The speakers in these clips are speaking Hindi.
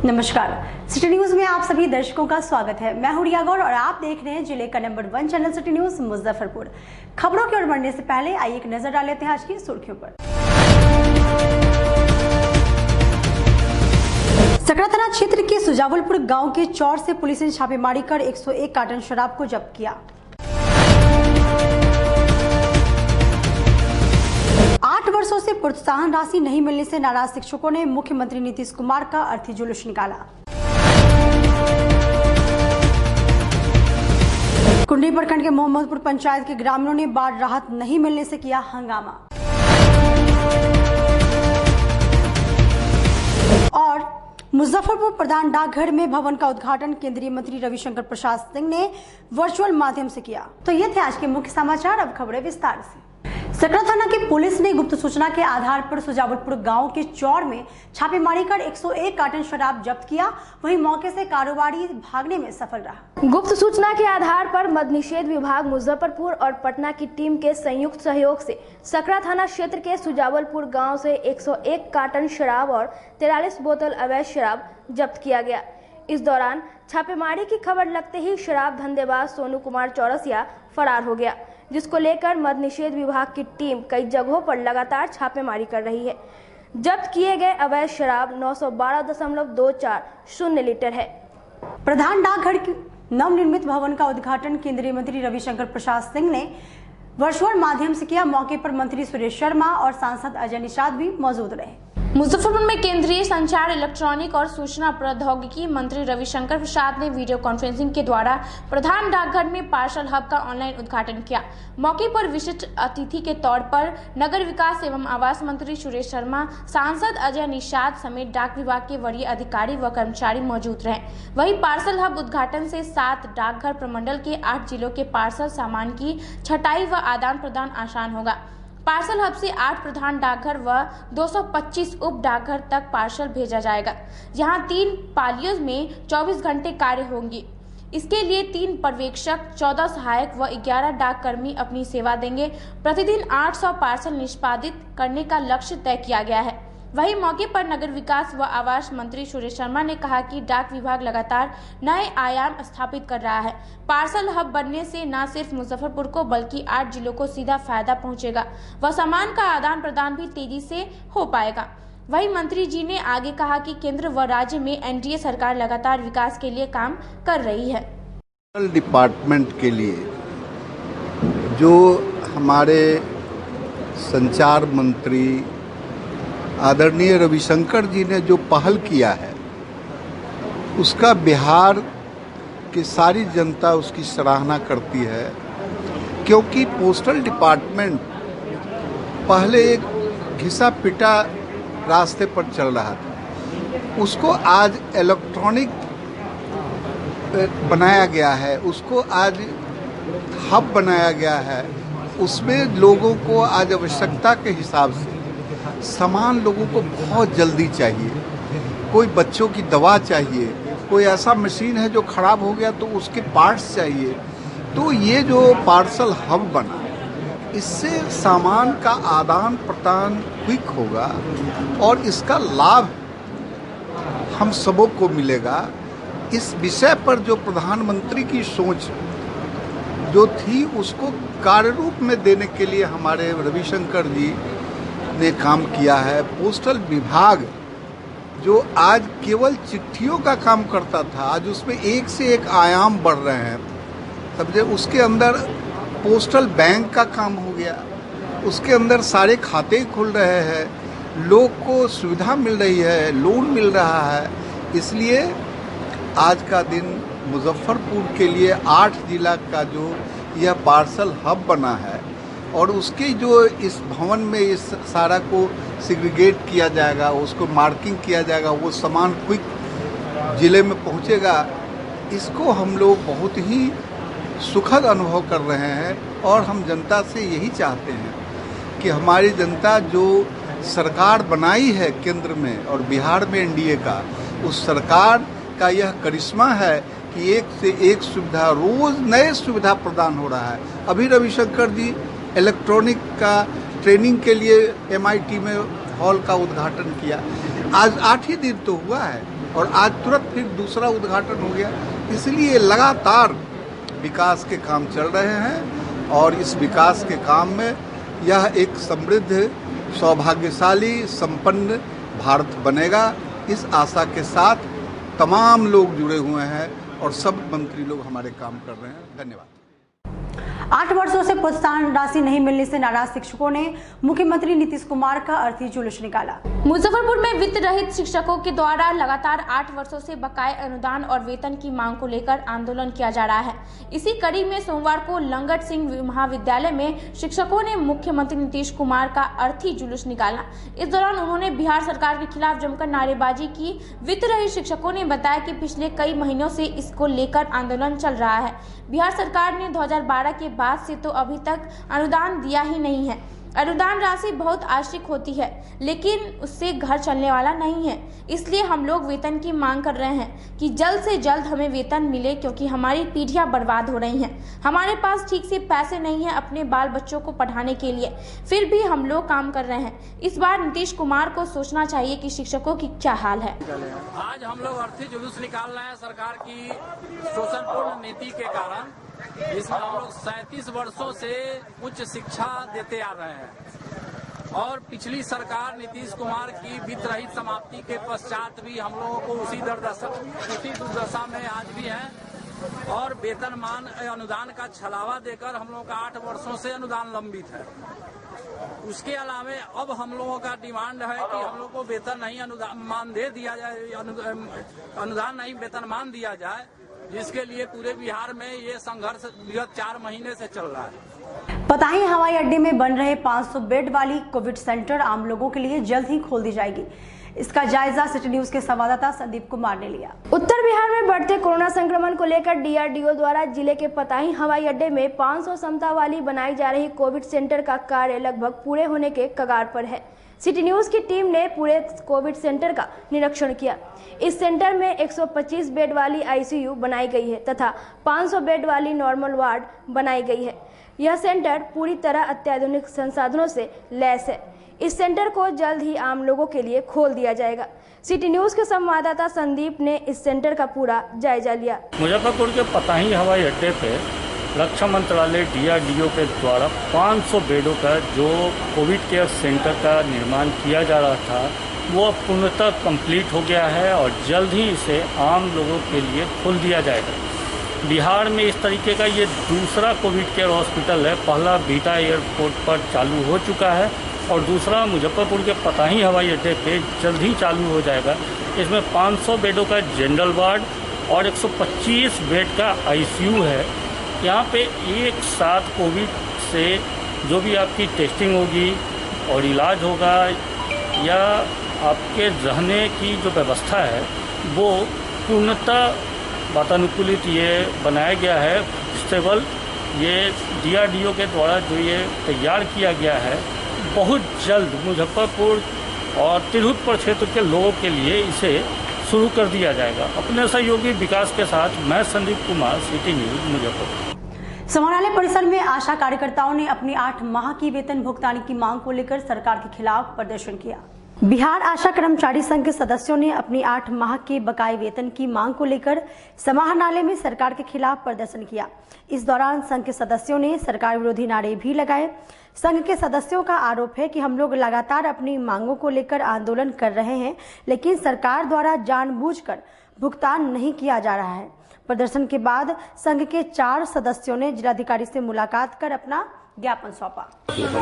नमस्कार, सिटी न्यूज में आप सभी दर्शकों का स्वागत है। मैं हूं रिया गौर और आप देख रहे हैं जिले का number 1 channel city news Muzaffarpur. खबरों की ओर बढ़ने से पहले आइए एक नजर डाल लेते हैं आज की सुर्खियों पर। सकरा थाना क्षेत्र के सुजावलपुर गांव के चौर से पुलिस ने छापेमारी कर 101 कार्टन शराब को जब्त किया। 8 वर्षों से प्रोत्साहन राशि नहीं मिलने से नाराज शिक्षकों ने मुख्यमंत्री नीतीश कुमार का अर्थी जुलूस निकाला। कुंडी प्रखंड के मोहम्मदपुर पंचायत के ग्रामीणों ने बाढ़ राहत नहीं मिलने से किया हंगामा। और मुजफ्फरपुर प्रधान डाकघर में भवन का उद्घाटन केंद्रीय मंत्री रविशंकर प्रसाद सिंह ने वर्चुअल माध्यम से किया। तो ये थे आज के मुख्य समाचार। अब खबरें विस्तार से। सकरा थाना की पुलिस ने गुप्त सूचना के आधार पर सुजावलपुर गांव के चौर में छापेमारी कर 101 कार्टन शराब जब्त किया। वहीं मौके से कारोबारी भागने में सफल रहा। गुप्त सूचना के आधार पर मद्य निषेध विभाग मुजफ्फरपुर और पटना की टीम के संयुक्त सहयोग से सकरा थाना क्षेत्र के सुजावलपुर गांव से 101 कार्टन शराब और 43 बोतल अवैध शराब जब्त किया गया। इस दौरान छापेमारी की खबर लगते ही शराब धंधेबाज सोनू कुमार चौरसिया फरार हो गया, जिसको लेकर मद्य निषेध विभाग की टीम कई जगहों पर लगातार छापेमारी कर रही है। जब्त किए गए अवैध शराब 912.240 लीटर है। प्रधान डाकघर के नवनिर्मित भवन का उद्घाटन केंद्रीय मंत्री रविशंकर प्रसाद सिंह ने वर्चुअल माध्यम से किया। मौके पर मंत्री सुरेश शर्मा और सांसद अजय निषाद भी मौजूद रहे। मुजफ्फरपुर में केंद्रीय संचार, इलेक्ट्रॉनिक और सूचना प्रौद्योगिकी मंत्री रविशंकर प्रसाद ने वीडियो कॉन्फ्रेंसिंग के द्वारा प्रधान डाकघर में पार्सल हब का ऑनलाइन उद्घाटन किया। मौके पर विशिष्ट अतिथि के तौर पर नगर विकास एवं आवास मंत्री सुरेश शर्मा, सांसद अजय निषाद समेत डाक विभाग के वरीय अधिकारी व कर्मचारी मौजूद रहे। वहीं पार्सल हब उद्घाटन से 7 डाकघर प्रमंडल के 8 जिलों के पार्सल सामान की छटाई व आदान प्रदान आसान होगा। पार्सल हब से 8 प्रधान डाकघर व 225 उप डाकघर तक पार्सल भेजा जाएगा। यहां 3 पालियों में 24 घंटे कार्य होंगे। इसके लिए 3 पर्यवेक्षक, 14 सहायक व 11 डाक कर्मी अपनी सेवा देंगे। प्रतिदिन 800 पार्सल निष्पादित करने का लक्ष्य तय किया गया है। वहीं मौके पर नगर विकास व आवास मंत्री सुरेश शर्मा ने कहा कि डाक विभाग लगातार नए आयाम स्थापित कर रहा है। पार्सल हब बनने से न सिर्फ मुजफ्फरपुर को बल्कि 8 जिलों को सीधा फायदा पहुंचेगा व सामान का आदान प्रदान भी तेजी से हो पाएगा। वहीं मंत्री जी ने आगे कहा कि केंद्र व राज्य में एनडीए सरकार लगातार विकास के लिए काम कर रही है। डिपार्टमेंट के लिए जो हमारे संचार मंत्री आदरणीय रविशंकर जी ने जो पहल किया है, उसका बिहार की सारी जनता उसकी सराहना करती है। क्योंकि पोस्टल डिपार्टमेंट पहले एक घिसा पिटा रास्ते पर चल रहा था, उसको आज इलेक्ट्रॉनिक बनाया गया है, उसको आज हब बनाया गया है। उसमें लोगों को आज आवश्यकता के हिसाब से सामान लोगों को बहुत जल्दी चाहिए। कोई बच्चों की दवा चाहिए, कोई ऐसा मशीन है जो खराब हो गया तो उसके पार्ट्स चाहिए। तो ये जो पार्सल हब बना, इससे सामान का आदान प्रदान क्विक होगा और इसका लाभ हम सबों को मिलेगा। इस विषय पर जो प्रधानमंत्री की सोच जो थी, उसको कार्य रूप में देने के लिए हमारे रविशंकर जी ने काम किया है। पोस्टल विभाग जो आज केवल चिट्ठियों का काम करता था, आज उसमें एक से एक आयाम बढ़ रहे हैं। समझे, उसके अंदर पोस्टल बैंक का काम हो गया, उसके अंदर सारे खाते खुल रहे हैं, लोग को सुविधा मिल रही है, लोन मिल रहा है। इसलिए आज का दिन मुजफ्फरपुर के लिए 8 जिला का जो यह पार्सल हब बना है और उसके जो इस भवन में इस सारा को सेग्रीगेट किया जाएगा, उसको मार्किंग किया जाएगा, वो सामान क्विक ज़िले में पहुंचेगा। इसको हम लोग बहुत ही सुखद अनुभव कर रहे हैं और हम जनता से यही चाहते हैं कि हमारी जनता जो सरकार बनाई है केंद्र में और बिहार में एनडीए का, उस सरकार का यह करिश्मा है कि एक से एक सुविधा, रोज़ नए सुविधा प्रदान हो रहा है। अभी रविशंकर जी इलेक्ट्रॉनिक का ट्रेनिंग के लिए MIT में हॉल का उद्घाटन किया। आज 8 ही दिन तो हुआ है और आज तुरंत फिर दूसरा उद्घाटन हो गया। इसलिए लगातार विकास के काम चल रहे हैं और इस विकास के काम में यह एक समृद्ध, सौभाग्यशाली, संपन्न भारत बनेगा। इस आशा के साथ तमाम लोग जुड़े हुए हैं और सब मंत्री लोग हमारे काम कर रहे हैं। धन्यवाद। 8 वर्षों से प्रोत्साहन राशि नहीं मिलने से नाराज शिक्षकों ने मुख्यमंत्री नीतीश कुमार का अर्थी जुलूस निकाला। मुजफ्फरपुर में वित्त रहित शिक्षकों के द्वारा लगातार 8 वर्षों से बकाये अनुदान और वेतन की मांग को लेकर आंदोलन किया जा रहा है। इसी कड़ी में सोमवार को लंगट सिंह महाविद्यालय में शिक्षकों ने मुख्यमंत्री नीतीश कुमार का अर्थी जुलूस निकाला। इस दौरान उन्होंने बिहार सरकार के खिलाफ जमकर नारेबाजी की। वित्त रहित शिक्षकों ने बताया कि पिछले कई महीनों से इसको लेकर आंदोलन चल रहा है। बिहार सरकार ने 2012 के बाद से तो अभी तक अनुदान दिया ही नहीं है। अनुदान राशि बहुत आवश्यक होती है, लेकिन उससे घर चलने वाला नहीं है। इसलिए हम लोग वेतन की मांग कर रहे हैं कि जल्द से जल्द हमें वेतन मिले, क्योंकि हमारी पीढ़ियां बर्बाद हो रही हैं। हमारे पास ठीक से पैसे नहीं हैं अपने बाल बच्चों को पढ़ाने के लिए, फिर भी हम लोग काम कर रहे हैं। इस बार नीतीश कुमार को सोचना चाहिए कि शिक्षकों की क्या हाल है। आज हम लोग अर्थी जुलूस निकाल रहे हैं सरकार की शोषणपूर्ण नीति के कारण, जिसमें हम लोग 37 वर्षों से उच्च शिक्षा देते आ रहे हैं और पिछली सरकार नीतीश कुमार की वित्त रहित समाप्ति के पश्चात भी हम लोगों को उसी दुर्दशा में आज भी है और वेतनमान अनुदान का छलावा देकर हम लोगों का 8 वर्षों से अनुदान लंबित है। उसके अलावे अब हम लोगों का डिमांड है कि हम लोग को वेतन नहीं अनुदान दे दिया जाए, अनुदान नहीं वेतनमान दिया जाए, जिसके लिए पूरे बिहार में ये संघर्ष विगत 4 महीने से चल रहा है। पताही हवाई अड्डे में बन रहे 500 बेड वाली कोविड सेंटर आम लोगों के लिए जल्द ही खोल दी जाएगी। इसका जायजा सिटी न्यूज के संवाददाता संदीप कुमार ने लिया। उत्तर बिहार में बढ़ते कोरोना संक्रमण को लेकर डीआरडीओ द्वारा जिले के पताही हवाई अड्डे में 500 क्षमता वाली बनाई जा रही कोविड सेंटर का कार्य लगभग पूरे होने के कगार पर है। सिटी न्यूज की टीम ने पूरे कोविड सेंटर का निरीक्षण किया। इस सेंटर में 125 बेड वाली आईसीयू बनाई गई है तथा 500 बेड वाली नॉर्मल वार्ड बनाई गई है। यह सेंटर पूरी तरह अत्याधुनिक संसाधनों से लैस है। इस सेंटर को जल्द ही आम लोगों के लिए खोल दिया जाएगा। सिटी न्यूज के संवाददाता संदीप ने इस सेंटर का पूरा जायजा लिया। मुजफ्फरपुर के पताही हवाई अड्डे पे रक्षा मंत्रालय डीआरडीओ के द्वारा 500 बेडों का जो कोविड केयर सेंटर का निर्माण किया जा रहा था, वो पूर्णतः कंप्लीट हो गया है और जल्द ही इसे आम लोगों के लिए खोल दिया जाएगा। बिहार में इस तरीके का ये दूसरा कोविड केयर हॉस्पिटल है। पहला बीटा एयरपोर्ट पर चालू हो चुका है और दूसरा मुजफ्फरपुर के पताही हवाई अड्डे पे जल्द ही चालू हो जाएगा। इसमें 500 बेडों का जनरल वार्ड और 125 बेड का आईसीयू है। यहाँ पे एक साथ कोविड से जो भी आपकी टेस्टिंग होगी और इलाज होगा या आपके रहने की जो व्यवस्था है वो पूर्णतः वातानुकूलित ये बनाया गया है। स्टेबल ये डीआरडीओ के द्वारा जो ये तैयार किया गया है, बहुत जल्द मुजफ्फरपुर और तिरहुत प्रक्षेत्र के लोगों के लिए इसे शुरू कर दिया जाएगा। अपने सहयोगी विकास के साथ मैं संदीप कुमार, सिटी न्यूज मुजफ्फरपुर। समाहरणालय परिसर में आशा कार्यकर्ताओं ने अपनी 8 माह की वेतन भुगतान की मांग को लेकर सरकार के खिलाफ प्रदर्शन किया। बिहार आशा कर्मचारी संघ के सदस्यों ने अपनी 8 माह के बकाये वेतन की मांग को लेकर समाहरणालय में सरकार के खिलाफ प्रदर्शन किया। इस दौरान संघ के सदस्यों ने सरकार विरोधी नारे भी लगाए। संघ के सदस्यों का आरोप है कि हम लोग लगातार अपनी मांगों को लेकर आंदोलन कर रहे हैं, लेकिन सरकार द्वारा जानबूझकर भुगतान नहीं किया जा रहा है। प्रदर्शन के बाद संघ के 4 सदस्यों ने जिलाधिकारी से मुलाकात कर अपना ज्ञापन सौंपा।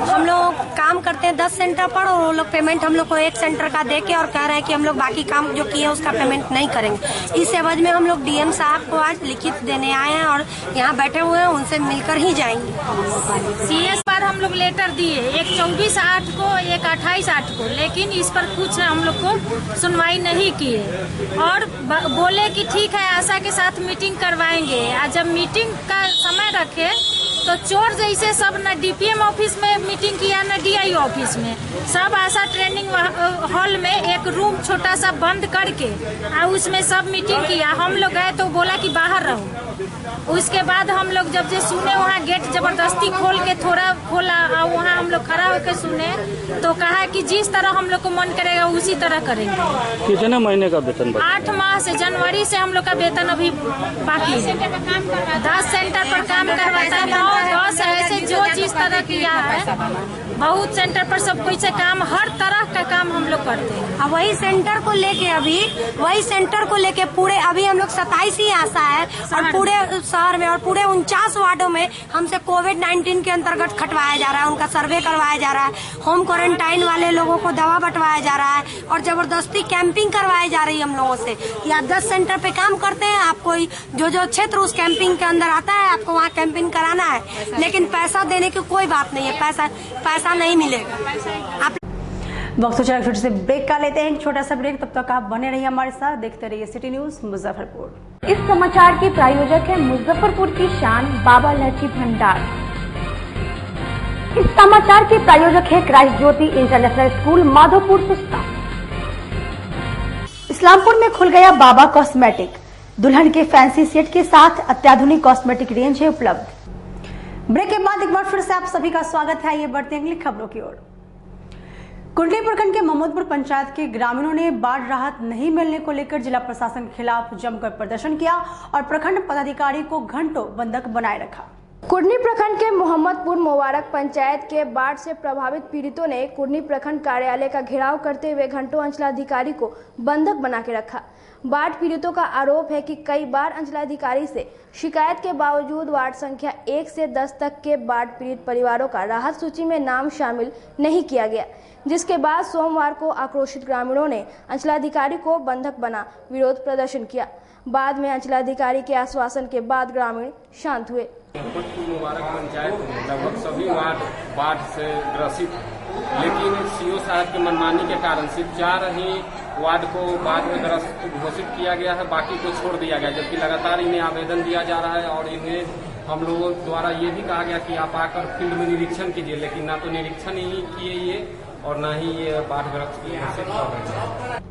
हम लोग काम करते हैं 10 सेंटर पर और वो लोग पेमेंट हम लोग को 1 सेंटर का दे के और कह रहे हैं कि हम लोग बाकी काम जो किए उसका पेमेंट नहीं करेंगे। इस एवज में हम लोग डीएम साहब को आज लिखित देने आए हैं और यहाँ बैठे हुए हैं, उनसे मिलकर ही जाएंगे। सीएस पर हम लोग लेटर दिए, एक 24/8 को, एक 28/8 को, लेकिन इस पर कुछ हम लोग को सुनवाई नहीं की है और बोले कि ठीक है आशा के साथ मीटिंग करवाएंगे। आज जब मीटिंग का समय रखे तो चोर जैसे सब न डीपीएम ऑफिस में मीटिंग किया न डीआई ऑफिस में, सब आशा ट्रेनिंग हॉल में एक रूम छोटा सा बंद करके उसमें सब मीटिंग किया। हम लोग गए तो बोला कि बाहर रहो। उसके बाद हम लोग जब से सुने वहाँ गेट जबरदस्ती खोल के थोड़ा खोला और वहाँ हम लोग खड़ा होकर सुने तो कहा कि जिस तरह हम लोग को मन करेगा उसी तरह करेंगे। कितने महीने का वेतन? 8 माह से, जनवरी से हम लोग का वेतन अभी बाकी है। 10 सेंटर पर काम करवाता है, 9-10 ऐसे जो जिस तरह किया है। बहुत सेंटर पर सब कोई से काम, हर तरह का काम हम लोग करते हैं। वही सेंटर को लेके पूरे अभी हम लोग 27 ही आशा है और पूरे शहर में और पूरे 49 वार्डों में हमसे कोविड-19 के अंतर्गत खटवाया जा रहा है, उनका सर्वे करवाया जा रहा है, होम क्वारंटाइन वाले लोगों को दवा बंटवाया जा रहा है और जबरदस्ती कैंपिंग करवाई जा रही है हम लोगों से कि आप 10 सेंटर पे काम करते हैं, आपको जो क्षेत्र उस कैंपिंग के अंदर आता है आपको वहाँ कैंपिंग कराना है, लेकिन पैसा देने की कोई बात नहीं है, पैसा नहीं मिलेगा। वक्त हो चला फिर से ब्रेक का लेते हैं, एक छोटा सा ब्रेक। तब तक आप बने रहिए हमारे साथ, देखते रहिए सिटी न्यूज मुजफ्फरपुर। इस समाचार के प्रायोजक है मुजफ्फरपुर की शान बाबा लहची भंडार। इस समाचार के प्रायोजक है क्राइस्ट ज्योति इंटरनेशनल स्कूल माधोपुर सुस्ता। इस्लामपुर में खुल गया बाबा कॉस्मेटिक, दुल्हन के फैंसी सेट के साथ अत्याधुनिक कॉस्मेटिक रेंज है उपलब्ध। ब्रेक के बाद एक बार फिर से आप सभी का स्वागत है। आइए बढ़ते हैं अगली खबरों की ओर। कुंडली प्रखंड के मोहम्मदपुर पंचायत के ग्रामीणों ने बाढ़ राहत नहीं मिलने को लेकर जिला प्रशासन के खिलाफ जमकर प्रदर्शन किया और प्रखंड पदाधिकारी को घंटों बंधक बनाए रखा। कुर्नी प्रखंड के मोहम्मदपुर मुबारक पंचायत के बाढ़ से प्रभावित पीड़ितों ने कुर्नी प्रखंड कार्यालय का घेराव करते हुए घंटों अंचलाधिकारी को बंधक बना के रखा। बाढ़ पीड़ितों का आरोप है कि कई बार अंचलाधिकारी से शिकायत के बावजूद वार्ड संख्या 1 से 10 तक के बाढ़ पीड़ित परिवारों का राहत सूची में नाम शामिल नहीं किया गया, जिसके बाद सोमवार को आक्रोशित ग्रामीणों ने अंचलाधिकारी को बंधक बना विरोध प्रदर्शन किया। बाद में अंचलाधिकारी के आश्वासन के बाद ग्रामीण शांत हुए। मोहम्मदपुर मुबारक पंचायत में लगभग सभी वार्ड बाढ़ से ग्रसित, लेकिन सीओ साहब के मनमानी के कारण सिर्फ 4 ही वार्ड को बाढ़ में ग्रस्त घोषित किया गया है, बाकी को छोड़ दिया गया, जबकि लगातार इन्हें आवेदन दिया जा रहा है और इन्हें हम लोगों द्वारा ये भी कहा गया कि आप आकर फील्ड में निरीक्षण कीजिए, लेकिन ना तो निरीक्षण ही किए ये और ना ही ये बाढ़ग्रस्त घोषित कर रहे हैं।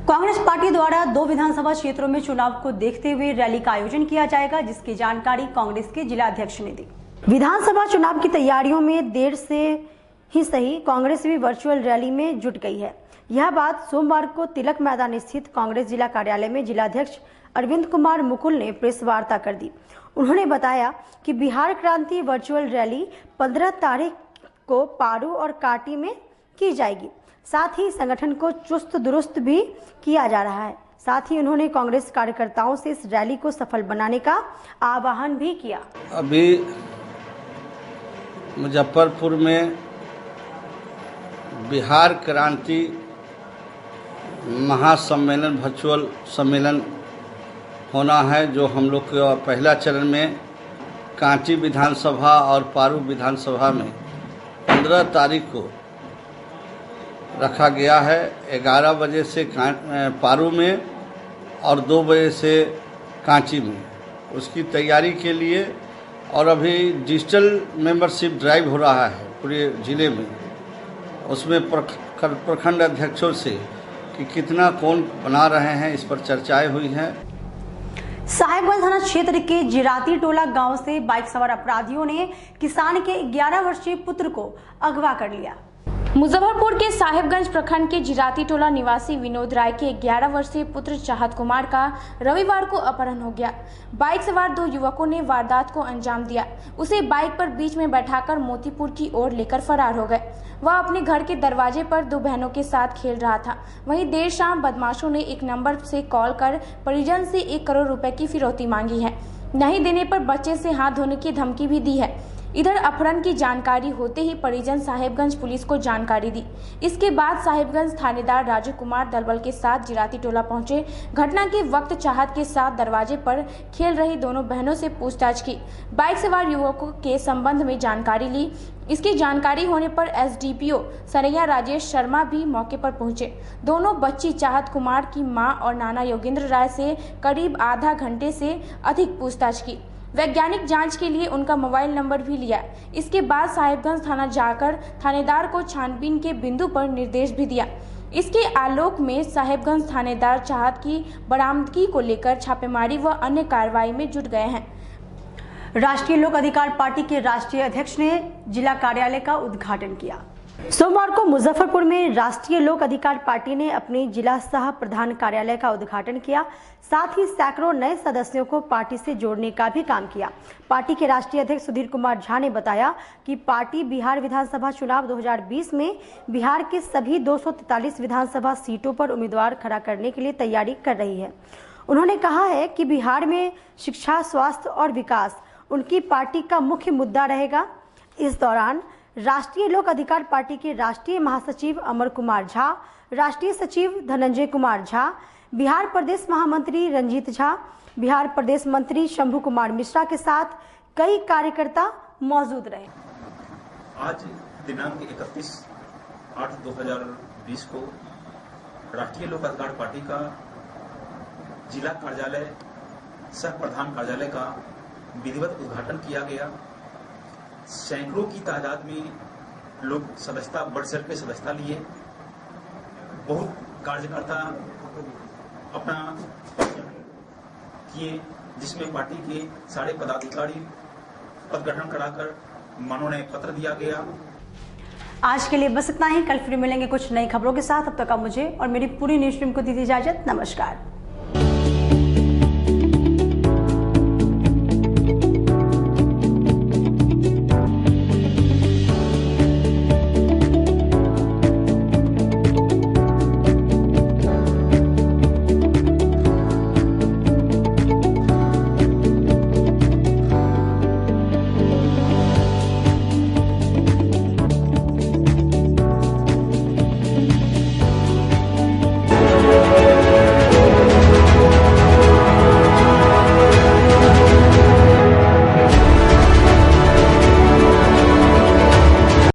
कांग्रेस पार्टी द्वारा 2 विधानसभा क्षेत्रों में चुनाव को देखते हुए रैली का आयोजन किया जाएगा, जिसकी जानकारी कांग्रेस के जिला अध्यक्ष ने दी। विधानसभा चुनाव की तैयारियों में देर से ही सही कांग्रेस भी वर्चुअल रैली में जुट गई है। यह बात सोमवार को तिलक मैदान स्थित कांग्रेस जिला कार्यालय में जिलाध्यक्ष अरविंद कुमार मुकुल ने प्रेस वार्ता कर दी। उन्होंने बताया कि बिहार क्रांति वर्चुअल रैली 15 तारीख को पारू और काटी में की जाएगी। साथ ही संगठन को चुस्त दुरुस्त भी किया जा रहा है। साथ ही उन्होंने कांग्रेस कार्यकर्ताओं से इस रैली को सफल बनाने का आह्वान भी किया। अभी मुजफ्फरपुर में बिहार क्रांति महासम्मेलन वर्चुअल सम्मेलन होना है, जो हम लोग का पहला चरण में कांटी विधानसभा और पारू विधानसभा में 15 तारीख को रखा गया है। 11 बजे से पारू में और 2 बजे से कांची में। उसकी तैयारी के लिए और अभी डिजिटल मेंबरशिप ड्राइव हो रहा है पूरे ज़िले में। उसमें प्रखंड अध्यक्षों से कि कितना कौन बना रहे हैं, इस पर चर्चाएं हुई हैं। साहेबगंज थाना क्षेत्र के जिराती टोला गांव से बाइक सवार अपराधियों ने किसान के 11 वर्षीय पुत्र को अगवा कर लिया। मुजफ्फरपुर के साहेबगंज प्रखंड के जिराती टोला निवासी विनोद राय के 11 वर्षीय पुत्र चाहत कुमार का रविवार को अपहरण हो गया। बाइक सवार 2 युवकों ने वारदात को अंजाम दिया। उसे बाइक पर बीच में बैठाकर मोतीपुर की ओर लेकर फरार हो गए। वह अपने घर के दरवाजे पर 2 बहनों के साथ खेल रहा था। वहीं देर शाम बदमाशों ने एक नंबर से कॉल कर परिजन से 1 करोड़ रुपए की फिरौती मांगी है। नहीं देने पर बच्चे से हाथ धोने की धमकी भी दी है। इधर अपहरण की जानकारी होते ही परिजन साहेबगंज पुलिस को जानकारी दी। इसके बाद साहेबगंज थानेदार राजू कुमार दलबल के साथ जिराती टोला पहुंचे। घटना के वक्त चाहत के साथ दरवाजे पर खेल रही दोनों बहनों से पूछताछ की। बाइक सवार युवकों के संबंध में जानकारी ली। इसकी जानकारी होने पर एसडीपीओ सरैया राजेश शर्मा भी मौके पर पहुंचे। दोनों बच्ची चाहत कुमार की मां और नाना योगेंद्र राय से करीब आधा घंटे से अधिक पूछताछ की। वैज्ञानिक जांच के लिए उनका मोबाइल नंबर भी लिया। इसके बाद साहेबगंज थाना जाकर थानेदार को छानबीन के बिंदु पर निर्देश भी दिया। इसके आलोक में साहेबगंज थानेदार चाहत की बरामदगी को लेकर छापेमारी व अन्य कार्रवाई में जुट गए हैं। राष्ट्रीय लोक अधिकार पार्टी के राष्ट्रीय अध्यक्ष ने जिला कार्यालय का उद्घाटन किया। सोमवार को मुजफ्फरपुर में राष्ट्रीय लोक अधिकार पार्टी ने अपने जिला सह प्रधान कार्यालय का उद्घाटन किया। साथ ही सैकड़ों नए सदस्यों को पार्टी से जोड़ने का भी काम किया। पार्टी के राष्ट्रीय अध्यक्ष सुधीर कुमार झा ने बताया कि पार्टी बिहार विधानसभा चुनाव 2020 में बिहार के सभी 243 विधानसभा सीटों पर उम्मीदवार खड़ा करने के लिए तैयारी कर रही है। उन्होंने कहा है कि बिहार में शिक्षा, स्वास्थ्य और विकास उनकी पार्टी का मुख्य मुद्दा रहेगा। इस दौरान राष्ट्रीय लोक अधिकार पार्टी के राष्ट्रीय महासचिव अमर कुमार झा, राष्ट्रीय सचिव धनंजय कुमार झा, बिहार प्रदेश महामंत्री रंजीत झा, बिहार प्रदेश मंत्री शंभू कुमार मिश्रा के साथ कई कार्यकर्ता मौजूद रहे। आज दिनांक 31/8/2020 को राष्ट्रीय लोक अधिकार पार्टी का जिला कार्यालय सह प्रधान कार्यालय का विधिवत उद्घाटन किया गया। सैकड़ों की तादाद में लोग सदस्यता बढ़ चढ़ के सदस्यता लिए। बहुत कार्यकर्ता अपना किए, जिसमें पार्टी के सारे पदाधिकारी पद गठन कराकर मनोनयन पत्र दिया गया। आज के लिए बस इतना ही। कल फिर मिलेंगे कुछ नई खबरों के साथ। अब तक का मुझे और मेरी पूरी न्यूज टीम को दीजिए इजाजत। नमस्कार।